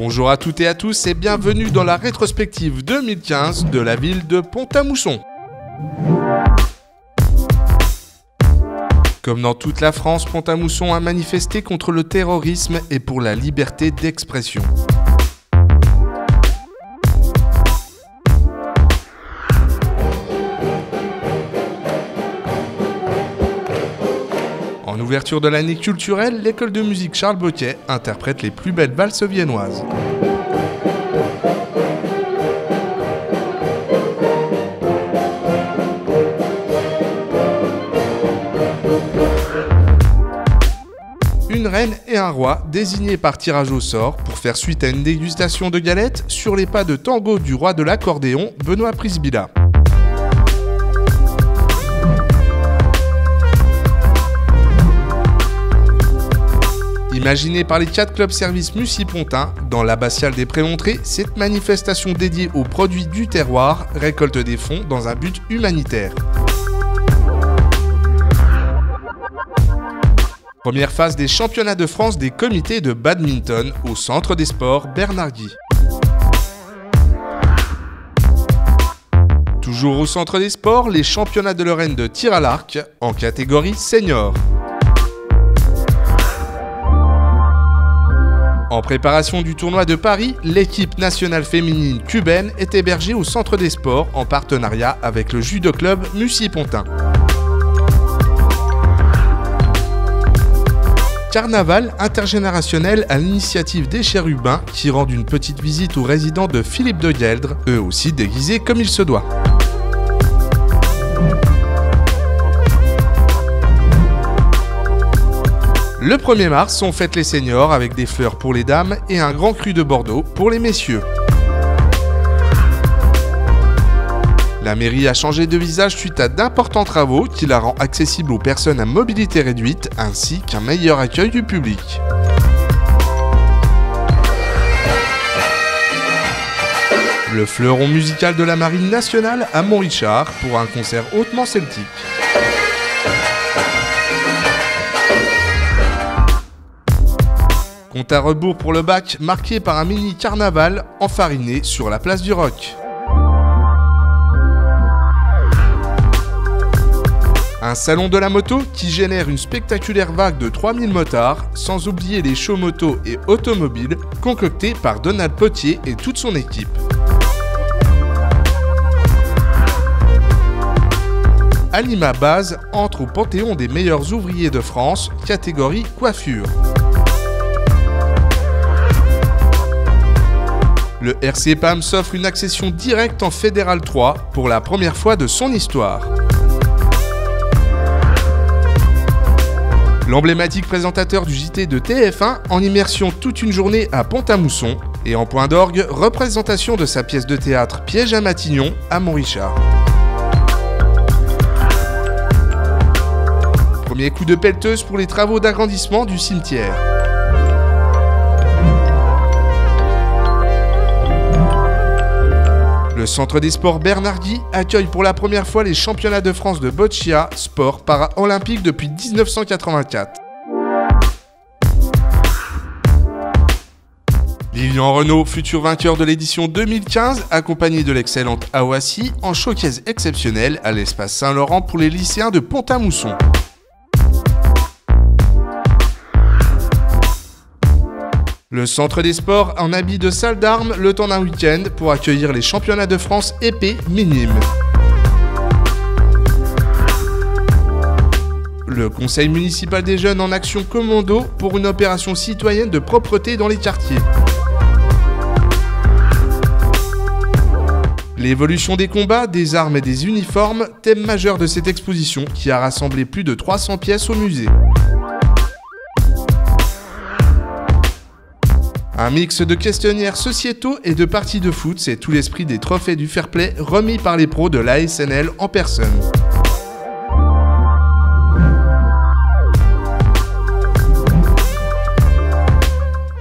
Bonjour à toutes et à tous et bienvenue dans la rétrospective 2015 de la ville de Pont-à-Mousson. Comme dans toute la France, Pont-à-Mousson a manifesté contre le terrorisme et pour la liberté d'expression. En ouverture de l'année culturelle, l'école de musique Charles Bocquet interprète les plus belles valses viennoises. Une reine et un roi désignés par tirage au sort pour faire suite à une dégustation de galettes sur les pas de tango du roi de l'accordéon, Benoît Prisbilla. Imaginée par les 4 clubs services Mussy-Pontin, dans l'abbatiale des Prémontrés, cette manifestation dédiée aux produits du terroir récolte des fonds dans un but humanitaire. Première phase des championnats de France des comités de badminton au Centre des Sports Bernard-Guy. Toujours au Centre des Sports, les championnats de Lorraine de tir à l'arc en catégorie senior. En préparation du tournoi de Paris, l'équipe nationale féminine cubaine est hébergée au Centre des Sports en partenariat avec le judo club Mussy-Pontin. Carnaval intergénérationnel à l'initiative des Chérubins qui rendent une petite visite aux résidents de Philippe de Gueldre, eux aussi déguisés comme il se doit. Le 1er mars, on fête les seniors avec des fleurs pour les dames et un grand cru de Bordeaux pour les messieurs. La mairie a changé de visage suite à d'importants travaux qui la rend accessible aux personnes à mobilité réduite ainsi qu'un meilleur accueil du public. Le fleuron musical de la Marine nationale à Montrichard pour un concert hautement celtique. Compte à rebours pour le bac, marqué par un mini-carnaval enfariné sur la place du Roc. Un salon de la moto qui génère une spectaculaire vague de 3000 motards, sans oublier les shows motos et automobiles concoctés par Donald Potier et toute son équipe. Alima Baz entre au panthéon des meilleurs ouvriers de France, catégorie coiffure. Le RC PAM s'offre une accession directe en Fédéral 3 pour la première fois de son histoire. L'emblématique présentateur du JT de TF1 en immersion toute une journée à Pont-à-Mousson et en point d'orgue, représentation de sa pièce de théâtre Piège à Matignon à Montrichard. Premier coup de pelleteuse pour les travaux d'agrandissement du cimetière. Le Centre des Sports Bernard-Guy accueille pour la première fois les championnats de France de boccia, sport para-olympique depuis 1984. Lilian Renaud, futur vainqueur de l'édition 2015, accompagné de l'excellente Awassi, en showcase exceptionnel à l'espace Saint-Laurent pour les lycéens de Pont-à-Mousson. Le Centre des Sports en habit de salle d'armes le temps d'un week-end pour accueillir les championnats de France épée minime. Le Conseil municipal des jeunes en action commando pour une opération citoyenne de propreté dans les quartiers. L'évolution des combats, des armes et des uniformes, thème majeur de cette exposition qui a rassemblé plus de 300 pièces au musée. Un mix de questionnaires sociétaux et de parties de foot, c'est tout l'esprit des trophées du fair play remis par les pros de l'ASNL en personne.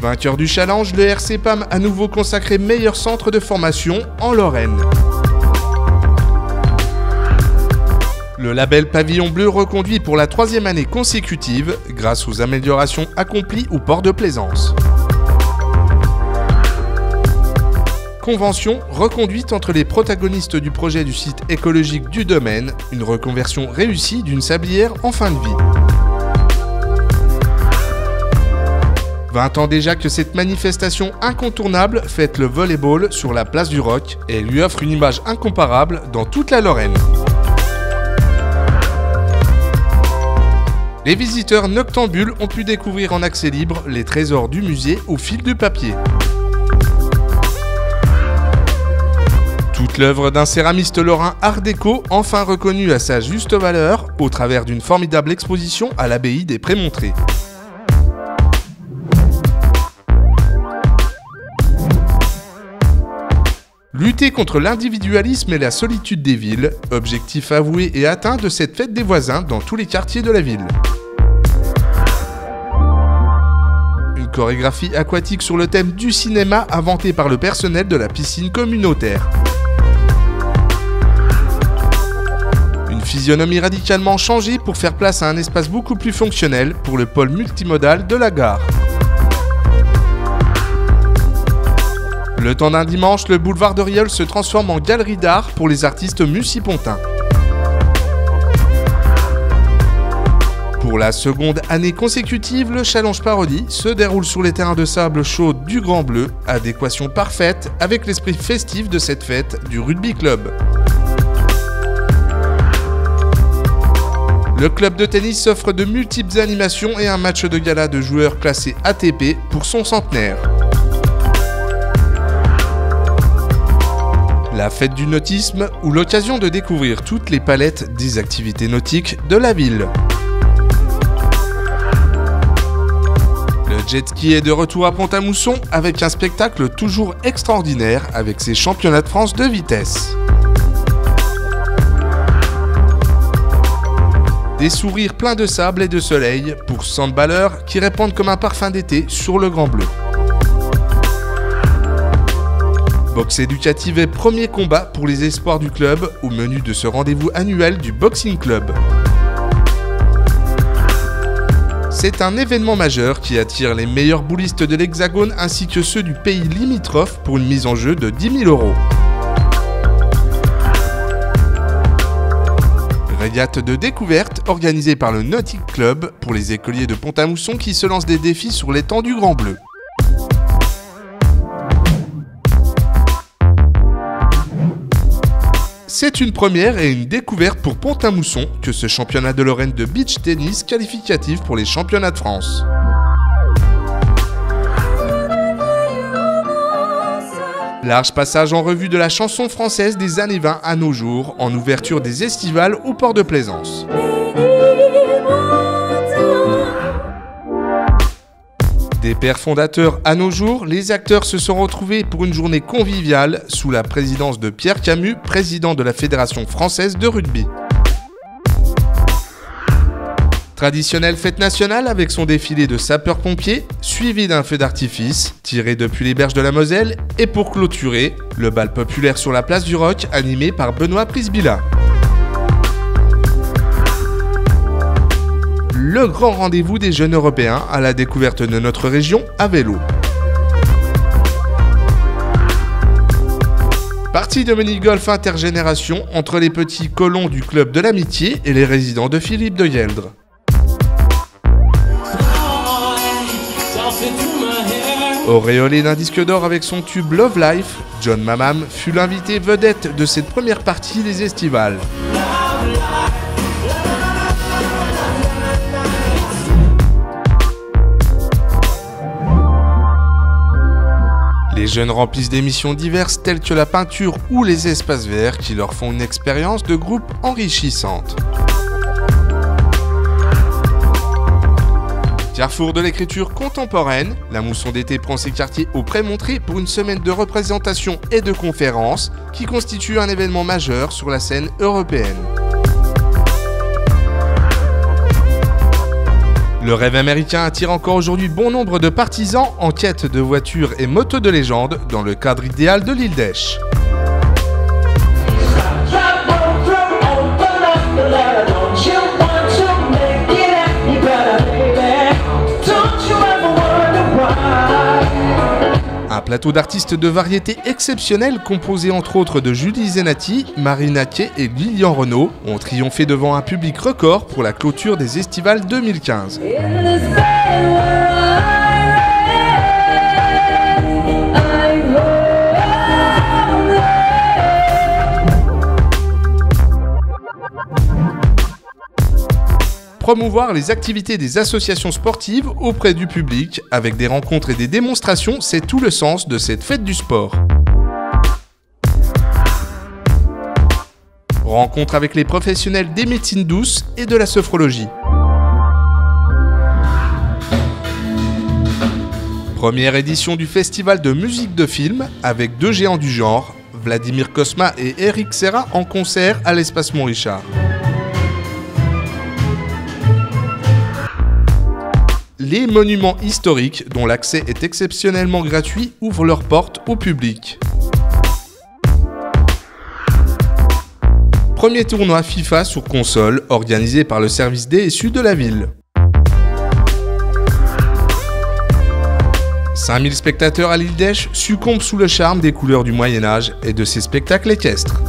Vainqueur du challenge, le RC PAM à nouveau consacré meilleur centre de formation en Lorraine. Le label Pavillon Bleu reconduit pour la 3e année consécutive grâce aux améliorations accomplies au port de plaisance. convention reconduite entre les protagonistes du projet du site écologique du domaine, une reconversion réussie d'une sablière en fin de vie. 20 ans déjà que cette manifestation incontournable fête le volleyball sur la place du Roc et lui offre une image incomparable dans toute la Lorraine. Les visiteurs noctambules ont pu découvrir en accès libre les trésors du musée au fil du papier. Toute l'œuvre d'un céramiste lorrain art déco, enfin reconnu à sa juste valeur, au travers d'une formidable exposition à l'abbaye des Prémontrés. Lutter contre l'individualisme et la solitude des villes, objectif avoué et atteint de cette fête des voisins dans tous les quartiers de la ville. Une chorégraphie aquatique sur le thème du cinéma inventée par le personnel de la piscine communautaire. Une physionomie radicalement changée pour faire place à un espace beaucoup plus fonctionnel pour le pôle multimodal de la gare. Le temps d'un dimanche, le boulevard de Rieul se transforme en galerie d'art pour les artistes mucipontins. Pour la seconde année consécutive, le Challenge Parodie se déroule sur les terrains de sable chaud du Grand Bleu, adéquation parfaite avec l'esprit festif de cette fête du Rugby Club. Le club de tennis offre de multiples animations et un match de gala de joueurs classés ATP pour son centenaire. La fête du nautisme ou l'occasion de découvrir toutes les palettes des activités nautiques de la ville. Le jet ski est de retour à Pont-à-Mousson avec un spectacle toujours extraordinaire avec ses championnats de France de vitesse. Des sourires pleins de sable et de soleil pour 100 balleurs qui répandent comme un parfum d'été sur le Grand Bleu. Boxe éducative et premier combat pour les espoirs du club au menu de ce rendez-vous annuel du Boxing Club. C'est un événement majeur qui attire les meilleurs boulistes de l'Hexagone ainsi que ceux du pays limitrophe pour une mise en jeu de 10 000 €. Régate de découverte organisée par le Nautic Club pour les écoliers de Pont-à-Mousson qui se lancent des défis sur l'étang du Grand Bleu. C'est une première et une découverte pour Pont-à-Mousson que ce championnat de Lorraine de beach tennis qualificatif pour les championnats de France. Large passage en revue de la chanson française des années 20 à nos jours, en ouverture des estivales au port de Plaisance. Des pères fondateurs à nos jours, les acteurs se sont retrouvés pour une journée conviviale sous la présidence de Pierre Camus, président de la Fédération française de rugby. Traditionnelle fête nationale avec son défilé de sapeurs-pompiers, suivi d'un feu d'artifice, tiré depuis les berges de la Moselle, et pour clôturer, le bal populaire sur la place du Roc, animé par Benoît Prisbilla. Le grand rendez-vous des jeunes Européens à la découverte de notre région à vélo. Partie de mini-golf intergénération entre les petits colons du club de l'amitié et les résidents de Philippe de Yeldre. Auréolé d'un disque d'or avec son tube Love Life, John Mamam fut l'invité vedette de cette première partie des estivales. Les jeunes remplissent des missions diverses telles que la peinture ou les espaces verts qui leur font une expérience de groupe enrichissante. Carrefour de l'écriture contemporaine, la mousson d'été prend ses quartiers au Prémontré pour une semaine de représentation et de conférences qui constitue un événement majeur sur la scène européenne. Le rêve américain attire encore aujourd'hui bon nombre de partisans en quête de voitures et motos de légende dans le cadre idéal de l'île d'Esch. Un Un plateau d'artistes de variété exceptionnels composé entre autres de Julie Zenati, Marie Naquet et Lilian Renaud ont triomphé devant un public record pour la clôture des Estivales 2015. Promouvoir les activités des associations sportives auprès du public, avec des rencontres et des démonstrations, c'est tout le sens de cette fête du sport. Rencontre avec les professionnels des médecines douces et de la sophrologie. Première édition du festival de musique de film, avec deux géants du genre, Vladimir Cosma et Eric Serra en concert à l'Espace Montrichard. Les monuments historiques, dont l'accès est exceptionnellement gratuit, ouvrent leurs portes au public. Premier tournoi FIFA sur console, organisé par le service DSU de la ville. 5000 spectateurs à l'île d'Esch succombent sous le charme des couleurs du Moyen-Âge et de ses spectacles équestres.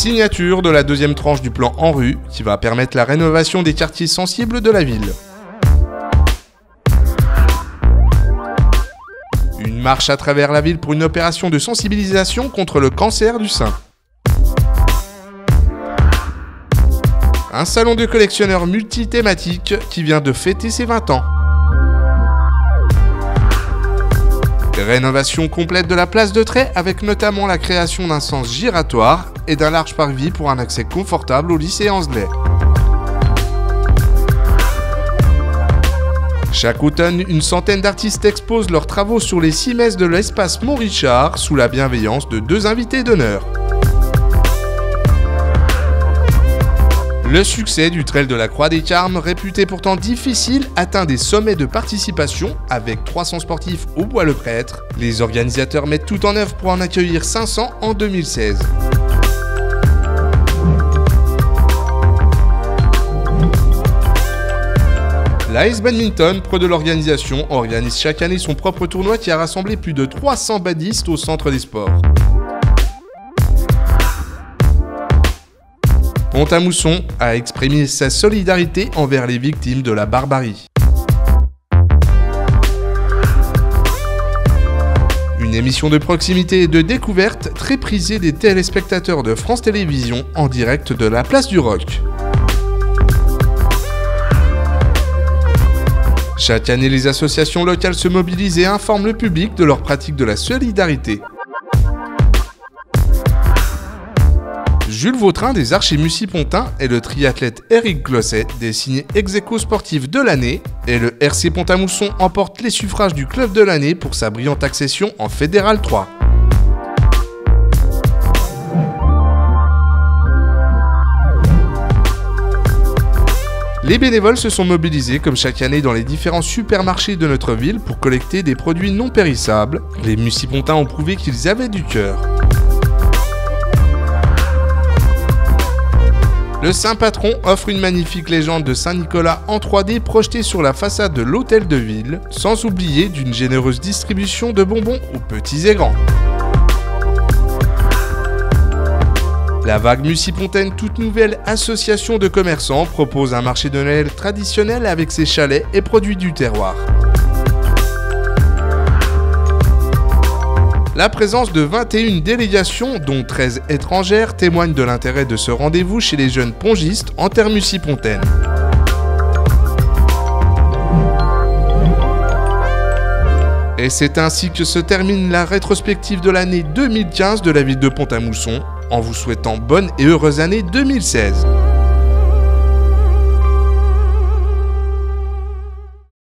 Signature de la deuxième tranche du plan ANRU qui va permettre la rénovation des quartiers sensibles de la ville. Une marche à travers la ville pour une opération de sensibilisation contre le cancer du sein. Un salon de collectionneurs multithématique qui vient de fêter ses 20 ans. Rénovation complète de la place de Trait avec notamment la création d'un sens giratoire et d'un large parvis pour un accès confortable au lycée Anzelet. Chaque automne, une centaine d'artistes exposent leurs travaux sur les 6 messes de l'Espace Montrichard sous la bienveillance de 2 invités d'honneur. Le succès du Trail de la Croix des Carmes, réputé pourtant difficile, atteint des sommets de participation avec 300 sportifs au Bois-le-Prêtre. Les organisateurs mettent tout en œuvre pour en accueillir 500 en 2016. L'AS Badminton, pro de l'organisation, organise chaque année son propre tournoi qui a rassemblé plus de 300 badistes au centre des sports. Pont-à-Mousson a exprimé sa solidarité envers les victimes de la barbarie. Une émission de proximité et de découverte très prisée des téléspectateurs de France Télévisions en direct de la place du Roc. Chaque année, les associations locales se mobilisent et informent le public de leur pratique de la solidarité. Jules Vautrin des Archers Mussy-Pontin et le triathlète Eric Glosset, désigné ex-aequo sportif de l'année, et le RC Pont-à-Mousson emporte les suffrages du club de l'année pour sa brillante accession en Fédéral 3. Les bénévoles se sont mobilisés comme chaque année dans les différents supermarchés de notre ville pour collecter des produits non périssables. Les Mussy-Pontins ont prouvé qu'ils avaient du cœur. Le Saint Patron offre une magnifique légende de Saint-Nicolas en 3D projetée sur la façade de l'hôtel de ville, sans oublier d'une généreuse distribution de bonbons aux petits et grands. La Vague Mussy-Pontaine, toute nouvelle association de commerçants, propose un marché de Noël traditionnel avec ses chalets et produits du terroir. La présence de 21 délégations, dont 13 étrangères, témoigne de l'intérêt de ce rendez-vous chez les jeunes pongistes en terre Mussy-Pontaine. Et c'est ainsi que se termine la rétrospective de l'année 2015 de la ville de Pont-à-Mousson, en vous souhaitant bonne et heureuse année 2016.